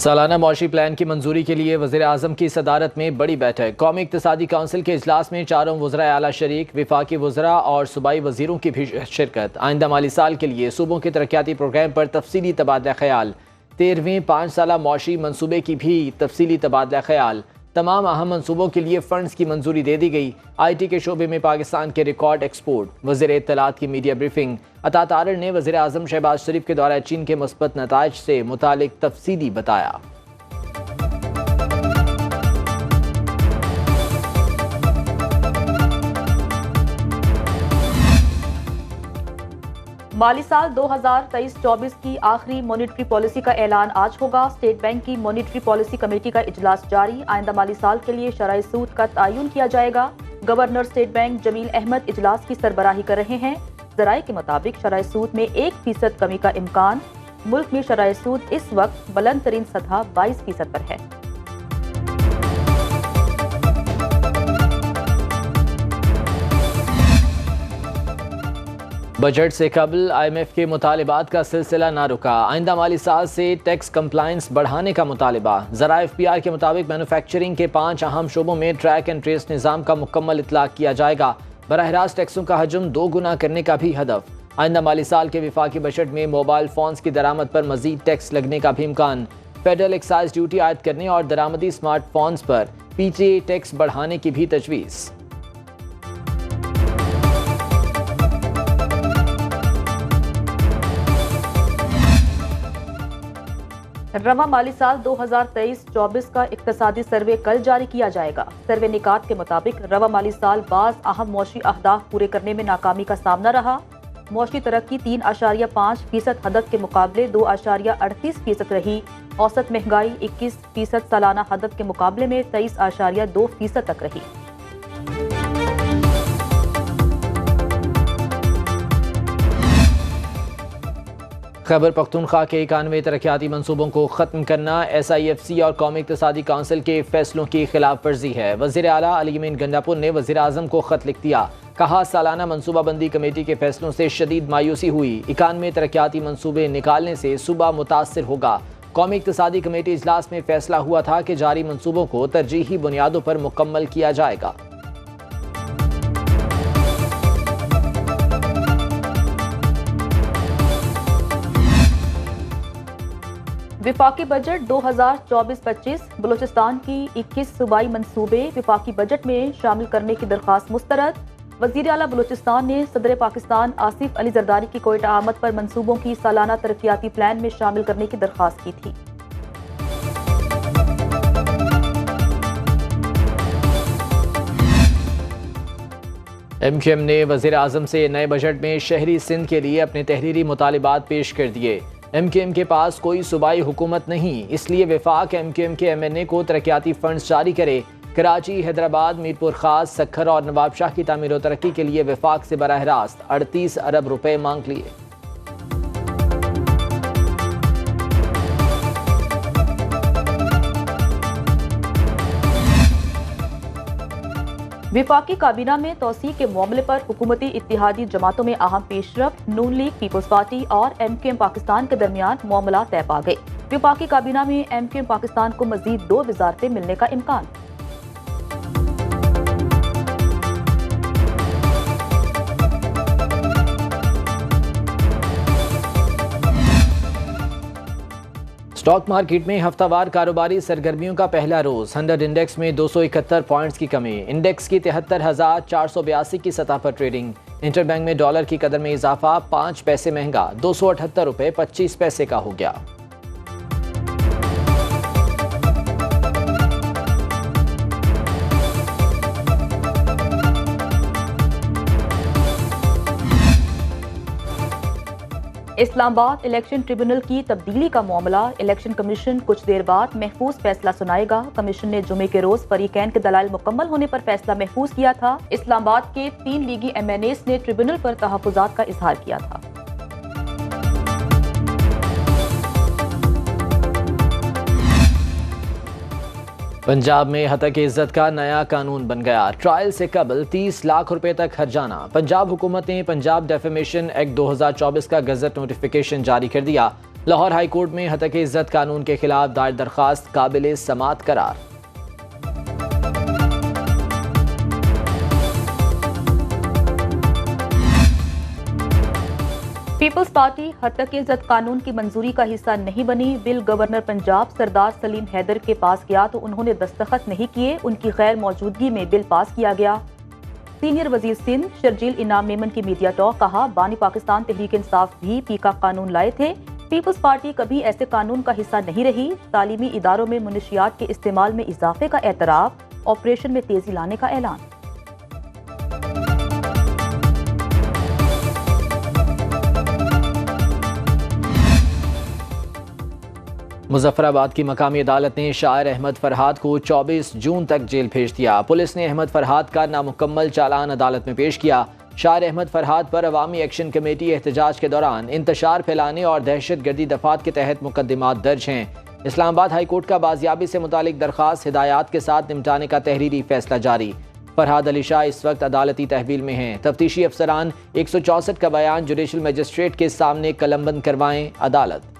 سالانہ معاشی پلان کی منظوری کے لیے وزیر اعظم کی صدارت میں بڑی بیٹھک۔ قومی اقتصادی کونسل کے اجلاس میں چاروں وزراء اعلیٰ شریک، وفاقی وزراء اور صوبائی وزیروں کی بھی شرکت۔ آئندہ مالی سال کے لیے صوبوں کے ترقیاتی پروگرام پر تفصیلی تبادلہ خیال۔ 13ویں 5 سالہ معاشی منصوبے کی بھی تفصیلی تبادلہ خیال۔ تمام اہم منصوبوں کے لیے فنڈز کی منظوری دے دی گئی۔ آئی ٹی کے شعبے میں پاکستان کے ریکارڈ ایکسپورٹ۔ وزیر اطلاعات کی میڈیا بریفنگ۔ عطا طارر نے وزیر اعظم شہباز شریف کے دورہ چین کے مثبت نتائج سے متعلق تفصیلی بتایا۔ مالی سال 2023-24 کی آخری مانیٹری پالیسی کا اعلان آج ہوگا۔ اسٹیٹ بینک کی مانیٹری پالیسی کمیٹی کا اجلاس جاری۔ آئندہ مالی سال کے لیے شرح سود کا تعین کیا جائے گا۔ گورنر اسٹیٹ بینک جمیل احمد اجلاس کی سربراہی کر رہے ہیں۔ ذرائع کے مطابق شرح سود میں 1% کمی کا امکان۔ ملک میں شرح سود اس وقت بلند ترین سطح 22% پر ہے۔ بجٹ سے قبل آئی ایم ایف کے مطالبات کا سلسلہ نہ رکا۔ آئندہ مالی سال سے ٹیکس کمپلائنس بڑھانے کا مطالبہ۔ ذرائع ایف پی آر کے مطابق مینوفیکچرنگ کے 5 اہم شعبوں میں ٹریک اینڈ ٹریس نظام کا مکمل اطلاق کیا جائے گا۔ براہ راست ٹیکسوں کا حجم 2 گنا کرنے کا بھی ہدف۔ آئندہ مالی سال کے وفاقی بجٹ میں موبائل فونز کی درآمد پر مزید ٹیکس لگنے کا بھی امکان۔ فیڈرل ایکسائز ڈیوٹی عائد کرنے اور درآمدی اسمارٹ فونز پر پی ٹی اے ٹیکس بڑھانے کی بھی تجویز۔ رواں مالی سال 2023-24 کا اقتصادی سروے کل جاری کیا جائے گا۔ سروے نکات کے مطابق رواں مالی سال بعض اہم معاشی اہداف پورے کرنے میں ناکامی کا سامنا رہا۔ معاشی ترقی 3.5% ہدف کے مقابلے 2.38% رہی۔ اوسط مہنگائی 21% سالانہ ہدف کے مقابلے میں 23.2% تک رہی۔ خیبر پختونخوا کے 91 ترقیاتی منصوبوں کو ختم کرنا ایس آئی ایف سی اور قومی اقتصادی کونسل کے فیصلوں کی خلاف ورزی ہے۔ وزیر اعلیٰ علی امین گنڈاپور نے وزیر اعظم کو خط لکھ دیا۔ کہا سالانہ منصوبہ بندی کمیٹی کے فیصلوں سے شدید مایوسی ہوئی۔ 91 ترقیاتی منصوبے نکالنے سے صوبہ متاثر ہوگا۔ قومی اقتصادی کمیٹی اجلاس میں فیصلہ ہوا تھا کہ جاری منصوبوں کو ترجیحی بنیادوں پر مکمل کیا جائے گا۔ وفاقی بجٹ 2024-25 بلوچستان کی 21 صوبائی منصوبے وفاقی بجٹ میں شامل کرنے کی درخواست مسترد۔ وزیر اعلیٰ بلوچستان نے صدر پاکستان آصف علی زرداری کی کوئٹہ آمد پر منصوبوں کی سالانہ ترقیاتی پلان میں شامل کرنے کی درخواست کی تھی۔ ایم کیو ایم نے وزیر اعظم سے نئے بجٹ میں شہری سندھ کے لیے اپنے تحریری مطالبات پیش کر دیے۔ ایم کیو ایم کے پاس کوئی صوبائی حکومت نہیں، اس لیے وفاق ایم کیو ایم کے ایم این اے کو ترقیاتی فنڈز جاری کرے۔ کراچی، حیدرآباد، میرپور خاص، سکھر اور نواب شاہ کی تعمیر و ترقی کے لیے وفاق سے براہ راست 38 ارب روپے مانگ لیے۔ وفاقی کابینہ میں توسیع کے معاملے پر حکومتی اتحادی جماعتوں میں اہم پیش رفت۔ نون لیگ، پیپلز پارٹی اور ایم کیو ایم پاکستان کے درمیان معاملات طے پا گئے۔ وفاقی کابینہ میں ایم کیو ایم پاکستان کو مزید 2 وزارتیں ملنے کا امکان۔ اسٹاک مارکیٹ میں ہفتہ وار کاروباری سرگرمیوں کا پہلا روز۔ 100 انڈیکس میں 271 پوائنٹس کی کمی۔ انڈیکس کی 73,482 کی سطح پر ٹریڈنگ۔ انٹر بینک میں ڈالر کی قدر میں اضافہ، 5 پیسے مہنگا، 278 روپے 25 پیسے کا ہو گیا۔ اسلام آباد الیکشن ٹریبونل کی تبدیلی کا معاملہ۔ الیکشن کمیشن کچھ دیر بعد محفوظ فیصلہ سنائے گا۔ کمیشن نے جمعے کے روز فریقین کے دلائل مکمل ہونے پر فیصلہ محفوظ کیا تھا۔ اسلام آباد کے 3 لیگی ایم این ایز نے ٹریبونل پر تحفظات کا اظہار کیا تھا۔ پنجاب میں ہتک عزت کا نیا قانون بن گیا۔ ٹرائل سے قبل 30 لاکھ روپے تک ہرجانہ۔ پنجاب حکومت نے پنجاب ڈیفیمیشن ایکٹ 2024 کا گزٹ نوٹیفیکیشن جاری کر دیا۔ لاہور ہائی کورٹ میں ہتک عزت قانون کے خلاف دائر درخواست قابل سماعت قرار۔ پیپلز پارٹی ہتک عزت قانون کی منظوری کا حصہ نہیں بنی۔ بل گورنر پنجاب سردار سلیم حیدر کے پاس گیا تو انہوں نے دستخط نہیں کیے، ان کی غیر موجودگی میں بل پاس کیا گیا۔ سینئر وزیر سندھ شرجیل انعام میمن کی میڈیا ٹاک، کہا بانی پاکستان تحریک انصاف بھی پی کا قانون لائے تھے، پیپلز پارٹی کبھی ایسے قانون کا حصہ نہیں رہی۔ تعلیمی اداروں میں منشیات کے استعمال میں اضافے کا اعتراف، آپریشن میں تیزی لانے کا اعلان۔ مظفر آباد کی مقامی عدالت نے شاعر احمد فرحات کو 24 جون تک جیل بھیج دیا۔ پولیس نے احمد فرحات کا نامکمل چالان عدالت میں پیش کیا۔ شاعر احمد فرحات پر عوامی ایکشن کمیٹی احتجاج کے دوران انتشار پھیلانے اور دہشت گردی دفعات کے تحت مقدمات درج ہیں۔ اسلام آباد ہائی کورٹ کا بازیابی سے متعلق درخواست ہدایات کے ساتھ نمٹانے کا تحریری فیصلہ جاری۔ فرحاد علی شاہ اس وقت عدالتی تحویل میں ہیں۔ تفتیشی افسران 164 کا بیان جوڈیشل مجسٹریٹ کے سامنے قلم بند کروائیں، عدالت۔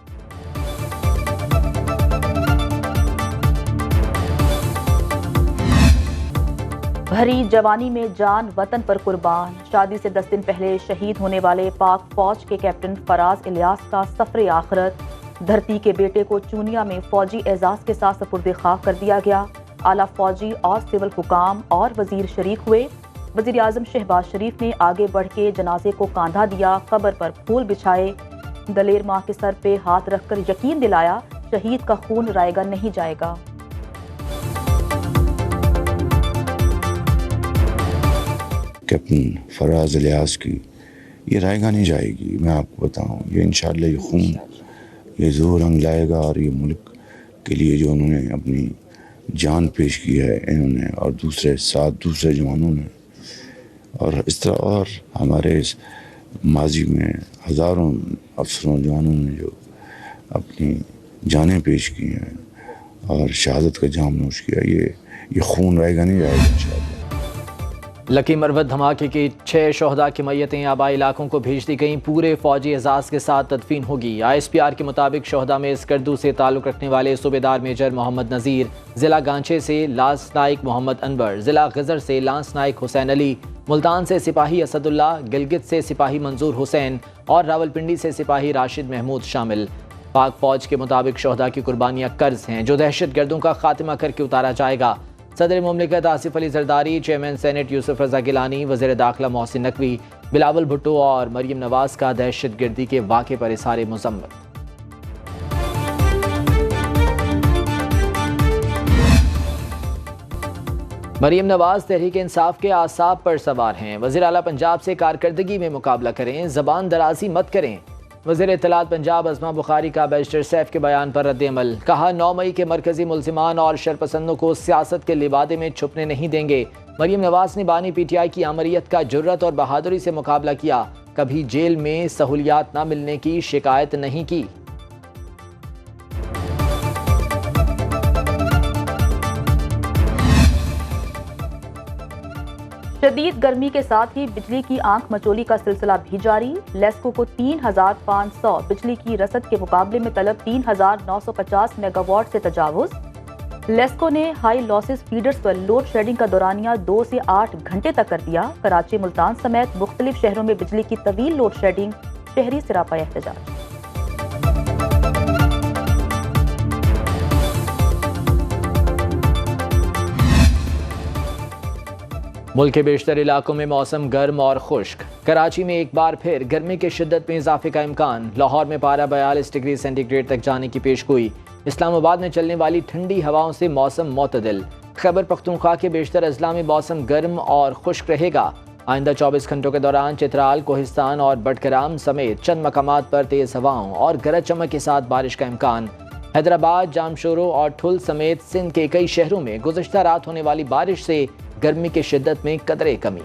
بھری جوانی میں جان وطن پر قربان، شادی سے 10 دن پہلے شہید ہونے والے پاک فوج کے کیپٹن فراز الیاس کا سفر آخرت، دھرتی کے بیٹے کو چونیا میں فوجی اعزاز کے ساتھ سپرد خاک کر دیا گیا۔ اعلیٰ فوجی اور سول حکام اور وزیر شریک ہوئے۔ وزیر اعظم شہباز شریف نے آگے بڑھ کے جنازے کو کاندھا دیا، قبر پر پھول بچھائے، دلیر ماں کے سر پہ ہاتھ رکھ کر یقین دلایا شہید کا خون رائے گا نہیں جائے گا۔ کیپٹن فراز الیاس کی یہ رائے گاہ نہیں جائے گی، میں آپ کو بتاؤں، یہ انشاءاللہ یہ خون یہ زور رنگ لائے گا، اور یہ ملک کے لیے جو انہوں نے اپنی جان پیش کی ہے انہوں نے، اور دوسرے جوانوں نے، اور اس طرح اور ہمارے اس ماضی میں ہزاروں افسروں جوانوں نے جو اپنی جانیں پیش کی ہیں اور شہادت کا جام نوش کیا، یہ خون رائے گا نہیں جائے گا انشاءاللہ۔ لکی مروت دھماکے کی 6 شہداء کی میتیں آبائی علاقوں کو بھیج دی گئیں، پورے فوجی اعزاز کے ساتھ تدفین ہوگی۔ ISPR کے مطابق شہداء میں اسکردو سے تعلق رکھنے والے صوبیدار میجر محمد نذیر، ضلع گانچے سے لانس نائک محمد انور، ضلع غزر سے لانس نائک حسین علی، ملتان سے سپاہی اسد اللہ، گلگت سے سپاہی منظور حسین اور راولپنڈی سے سپاہی راشد محمود شامل۔ پاک فوج کے مطابق شہداء کی قربانیاں قرض ہیں جو دہشت گردوں کا خاتمہ کر کے اتارا جائے گا۔ صدر مملکت آصف علی زرداری، چیئرمین سینٹ یوسف رضا گیلانی، وزیر داخلہ محسن نقوی، بلاول بھٹو اور مریم نواز کا دہشت گردی کے واقعے پر اظہار مذمت۔ مریم نواز تحریک انصاف کے اعصاب پر سوار ہیں، وزیر اعلیٰ پنجاب سے کارکردگی میں مقابلہ کریں، زبان درازی مت کریں۔ وزیر اطلاعات پنجاب ازما بخاری کا بیرسٹر سیف کے بیان پر رد عمل، کہا 9 مئی کے مرکزی ملزمان اور شرپسندوں کو سیاست کے لبادے میں چھپنے نہیں دیں گے۔ مریم نواز نے بانی PTI کی آمریت کا جرت اور بہادری سے مقابلہ کیا، کبھی جیل میں سہولیات نہ ملنے کی شکایت نہیں کی۔ شدید گرمی کے ساتھ ہی بجلی کی آنکھ مچولی کا سلسلہ بھی جاری۔ لیسکو کو 3500 بجلی کی رسد کے مقابلے میں طلب 3950 میگا واٹ سے تجاوز۔ لیسکو نے ہائی لاسز فیڈرز پر لوڈ شیڈنگ کا دورانیہ 2 سے 8 گھنٹے تک کر دیا۔ کراچی، ملتان سمیت مختلف شہروں میں بجلی کی طویل لوڈ شیڈنگ، شہری سراپا احتجاج۔ ملک کے بیشتر علاقوں میں موسم گرم اور خشک۔ کراچی میں ایک بار پھر گرمی کی شدت میں اضافے کا امکان، لاہور میں پارہ 42 ڈگری سینٹی گریڈ تک جانے کی پیشگوئی۔ اسلام آباد میں چلنے والی ٹھنڈی ہواؤں سے موسم معتدل۔ خیبر پختونخوا کے بیشتر اضلاع میں موسم گرم اور خشک رہے گا۔ آئندہ 24 گھنٹوں کے دوران چترال، کوہستان اور بٹگرام سمیت چند مقامات پر تیز ہواؤں اور گرج چمک کے ساتھ بارش کا امکان۔ حیدرآباد، جامشورو اور ٹھل سمیت سندھ کے کئی شہروں میں گزشتہ رات ہونے والی بارش سے گرمی کی شدت میں قدرے کمی۔